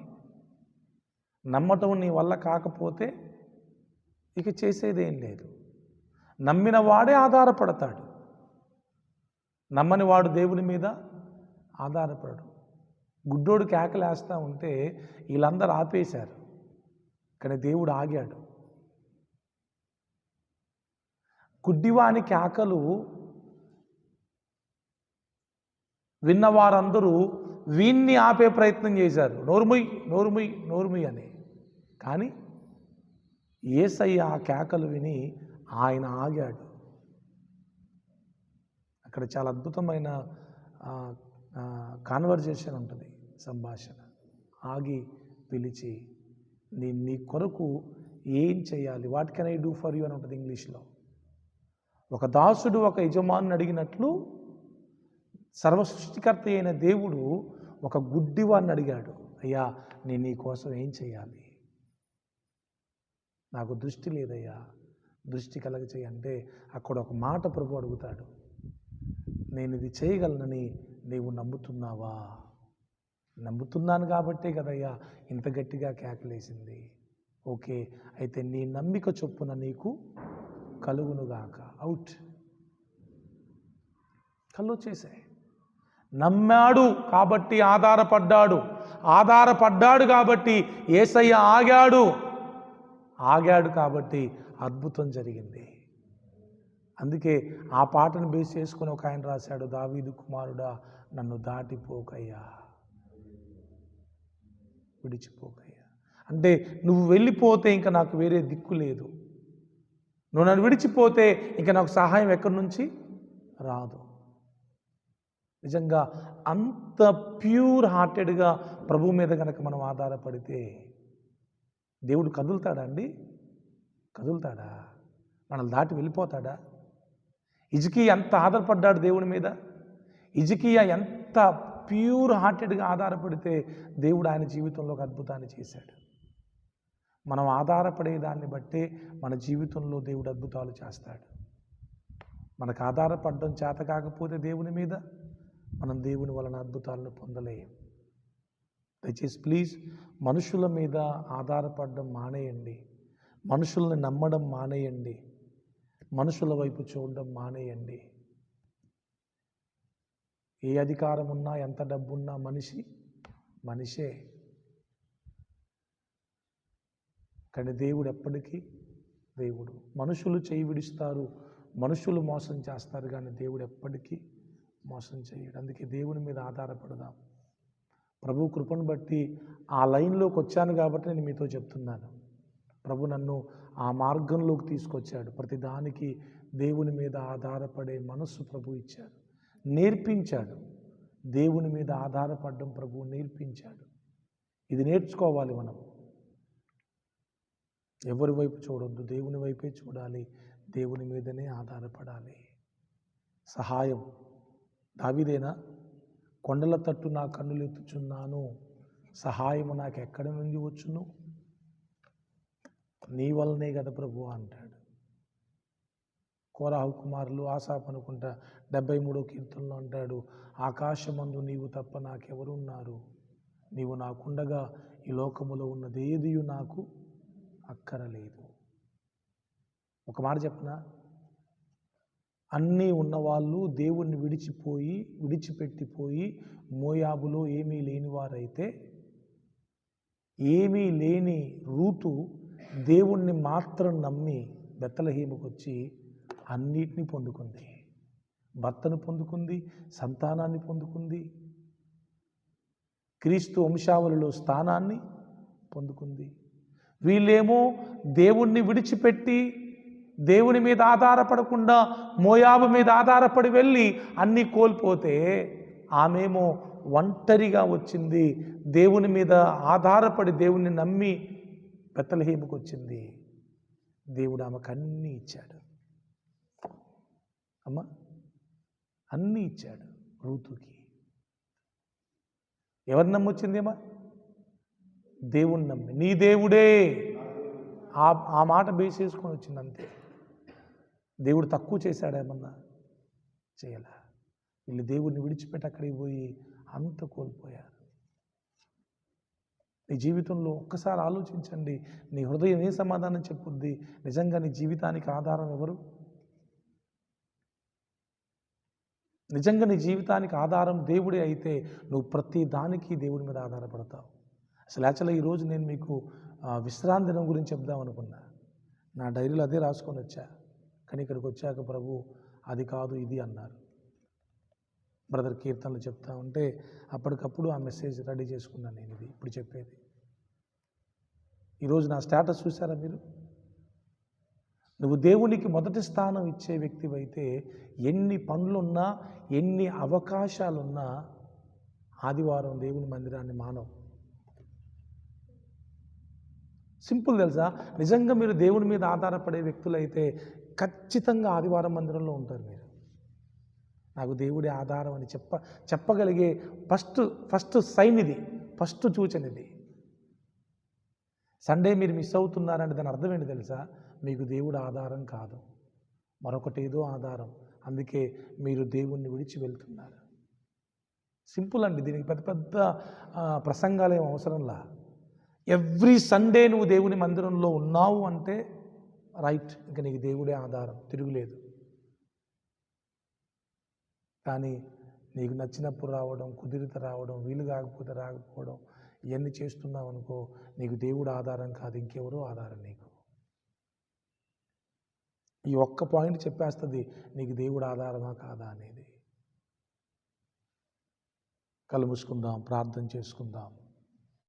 నమ్మటం నీ వల్ల కాకపోతే ఇక చేసేదేం లేదు. నమ్మిన వాడే ఆధారపడతాడు, నమ్మని వాడు దేవుని మీద ఆధారపడడు. గుడ్డోడు కేకలేస్తూ ఉంటే వీళ్ళందరూ ఆపేశారు, కానీ దేవుడు ఆగాడు. గుడ్డివాని కేకలు విన్నవారందరూ వీన్ని ఆపే ప్రయత్నం చేశారు, నోరుముయ్ నోరుముయ్ నోరుముయ్ అని. కానీ యేసయ్య ఆ కేకలు విని ఆయన ఆగాడు. అక్కడ చాలా అద్భుతమైన కాన్వర్జేషన్ ఉంటుంది, సంభాషణ. ఆగి పిలిచి నీ కొరకు ఏం చేయాలి, what can I do for you అని ఉంటుంది ఇంగ్లీష్లో. ఒక దాసుడు ఒక యజమాని అడిగినట్లు సర్వసృష్టికర్త అయిన దేవుడు ఒక గుడ్డివాడిని అడిగాడు, అయ్యా నేను నీ కోసం ఏం చేయాలి, నాకు దృష్టి లేదయ్యా, దృష్టి కలగ చేయంటే అక్కడ ఒక మాట ప్రభు అడుగుతాడు, నేను ఇది చేయగలనని నీవు నమ్ముతున్నావా? నమ్ముతున్నాను కాబట్టే కదయ్యా ఇంత గట్టిగా కేకలేసింది. ఓకే, అయితే నీ నమ్మిక చొప్పున నీకు కలుగునుగాక. అవుట్. కళ్ళు చేసే నమ్మాడు కాబట్టి ఆధారపడ్డాడు కాబట్టి యేసయ్య ఆగాడు కాబట్టి అద్భుతం జరిగింది. అందుకే ఆ పాటను బేస్ చేసుకుని ఒక ఆయన రాశాడు, దావీదు కుమారుడా నన్ను దాటిపోకయ్యా, విడిచిపోకయ్యా. అంటే నువ్వు వెళ్ళిపోతే ఇంకా నాకు వేరే దిక్కు లేదు, నువ్వు నన్ను విడిచిపోతే ఇంకా నాకు సహాయం ఎక్కడి నుంచి రాదు. నిజంగా అంత ప్యూర్ హార్టెడ్గా ప్రభు మీద కనుక మనం ఆధారపడితే దేవుడు కదులుతాడా అండి? కదులుతాడా? మనల్ని దాటి వెళ్ళిపోతాడా? హిజ్కియా ఎంత ఆధారపడ్డాడు దేవుని మీద. హిజ్కియా ఎంత ప్యూర్ హార్టెడ్గా ఆధారపడితే దేవుడు ఆయన జీవితంలో ఒక అద్భుతాన్ని చేశాడు. మనం ఆధారపడే దాన్ని బట్టే మన జీవితంలో దేవుడు అద్భుతాలు చేస్తాడు. మనకు ఆధారపడడం చేత కాకపోతే దేవుని మీద మనం దేవుని వలన అద్భుతాలను పొందలేం. దయచేసి ప్లీజ్ మనుషుల మీద ఆధారపడడం మానేయండి, మనుషుల్ని నమ్మడం మానేయండి, మనుషుల వైపు చూడడం మానేయండి. ఏ అధికారం ఉన్నా ఎంత డబ్బున్నా మనిషే. కానీ దేవుడు ఎప్పటికీ దేవుడు. మనుషులు చేయి విడుస్తారు, మనుషులు మోసం చేస్తారు, కానీ దేవుడు ఎప్పటికీ మోసం చేయడు. అందుకే దేవుని మీద ఆధారపడదాం. ప్రభు కృపను బట్టి ఆ లైన్లోకి వచ్చాను కాబట్టి నేను మీతో చెప్తున్నాను. ప్రభు నన్ను ఆ మార్గంలోకి తీసుకొచ్చాడు. ప్రతిదానికి దేవుని మీద ఆధారపడే మనస్సు ప్రభు ఇచ్చాడు, నేర్పించాడు. దేవుని మీద ఆధారపడడం ప్రభు నేర్పించాడు. ఇది నేర్చుకోవాలి మనం. ఎవరి వైపు చూడొద్దు, దేవుని వైపే చూడాలి, దేవుని మీదనే ఆధారపడాలి. సహాయం దావీదేనా? కొండల తట్టు నా కన్నులు ఎత్తుచున్నాను, సహాయము నాకు ఎక్కడి నుండి వచ్చును? నీ వల్లనే కదా ప్రభు అంటాడు. కోరాహు కుమారులు ఆసాపు అనుకుంటా 73వ కీర్తనలో అంటాడు, ఆకాశమందు నీవు తప్ప నాకెవరున్నారు, నీవు నాకుండగా ఈ లోకములో ఉన్నదేదియు నాకు అక్కరలేదు. ఒక మాట చెప్పనా, అన్నీ ఉన్నవాళ్ళు దేవుణ్ణి విడిచిపెట్టిపోయి మోయాబులో ఏమీ లేనివారైతే, ఏమీ లేని రూతు దేవుణ్ణి మాత్రం నమ్మి బెత్లెహేముకు వచ్చి అన్నిటినీ పొందుకుంది. భర్తను పొందుకుంది, సంతానాన్ని పొందుకుంది, క్రీస్తు వంశావళిలో స్థానాన్ని పొందుకుంది. వీళ్ళేమో దేవుణ్ణి విడిచిపెట్టి దేవుని మీద ఆధారపడకుండా మోయాబు మీద ఆధారపడి వెళ్ళి అన్నీ కోల్పోతే, ఆమెమో ఒంటరిగా వచ్చింది, దేవుని మీద ఆధారపడి దేవుణ్ణి నమ్మి బెత్లెహేముకు వచ్చింది. దేవుడు ఆమెకు అన్నీ ఇచ్చాడు. అమ్మా అన్నీ ఇచ్చాడు రూతుకి. ఎవరిని నమ్మొచ్చిందేమా? దేవుణ్ణి నమ్మి. నీ దేవుడే, ఆ మాట బేస్ చేసుకొని వచ్చింది అంతే. దేవుడు తక్కువ చేశాడేమన్నా? చేయలే. వీళ్ళు దేవుడిని విడిచిపెట్టి అక్కడికి పోయి అంత కోల్పోయారు. నీ జీవితంలో ఒక్కసారి ఆలోచించండి. నీ హృదయం ఏ సమాధానం చెప్పుద్ది? నిజంగా నీ జీవితానికి ఆధారం ఎవరు? నిజంగా నీ జీవితానికి ఆధారం దేవుడే అయితే నువ్వు ప్రతి దానికి దేవుడి మీద ఆధారపడతావు. అసలు యాక్చువల్గా ఈరోజు నేను మీకు విశ్రాంతి దినం గురించి చెప్దాం అనుకున్నా. నా డైరీలో అదే రాసుకొని వచ్చా. కానీ ఇక్కడికి వచ్చాక ప్రభు అది కాదు ఇది అన్నారు. బ్రదర్ కీర్తనలు చెప్తా ఉంటే అప్పటికప్పుడు ఆ మెసేజ్ రెడీ చేసుకున్నాను. నేను ఇది ఇప్పుడు చెప్పేది. ఈరోజు నా స్టేటస్ చూసారా మీరు? నువ్వు దేవునికి మొదటి స్థానం ఇచ్చే వ్యక్తివైతే ఎన్ని పనులున్నా, ఎన్ని అవకాశాలున్నా ఆదివారం దేవుని మందిరాన్ని మానవు. సింపుల్ తెలుసా? నిజంగా మీరు దేవుని మీద ఆధారపడే వ్యక్తులైతే ఖచ్చితంగా ఆదివారం మందిరంలో ఉంటారు. మీరు నాకు దేవుడి ఆధారం అని చెప్పగలిగే ఫస్ట్ సైన్ ఇది, ఫస్ట్ సూచన ఇది. సండే మీరు మిస్ అవుతున్నారంటే దాని అర్థం ఏంటి తెలుసా? మీకు దేవుడు ఆధారం కాదు, మరొకటి ఏదో ఆధారం. అందుకే మీరు దేవుణ్ణి విడిచి వెళ్తున్నారు. సింపుల్ అండి. దీనికి పెద్ద పెద్ద ప్రసంగాలు ఏం అవసరంలా. ఎవ్రీ సండే నువ్వు దేవుని మందిరంలో ఉన్నావు అంటే రైట్, ఇంకా నీకు దేవుడే ఆధారం, తిరుగులేదు. కానీ నీకు నచ్చినప్పుడు రావడం, కుదిరితే రావడం, వీలు కాకపోతే రాకపోవడం, ఇవన్నీ చేస్తున్నావు అనుకో, నీకు దేవుడు ఆధారం కాదు, ఇంకెవరో ఆధారం నీకు. ఈ ఒక్క పాయింట్ చెప్పేస్తుంది నీకు దేవుడు ఆధారమా కాదా అనేది. కళ్ళు మూసుకుందాం, ప్రార్థన చేసుకుందాం.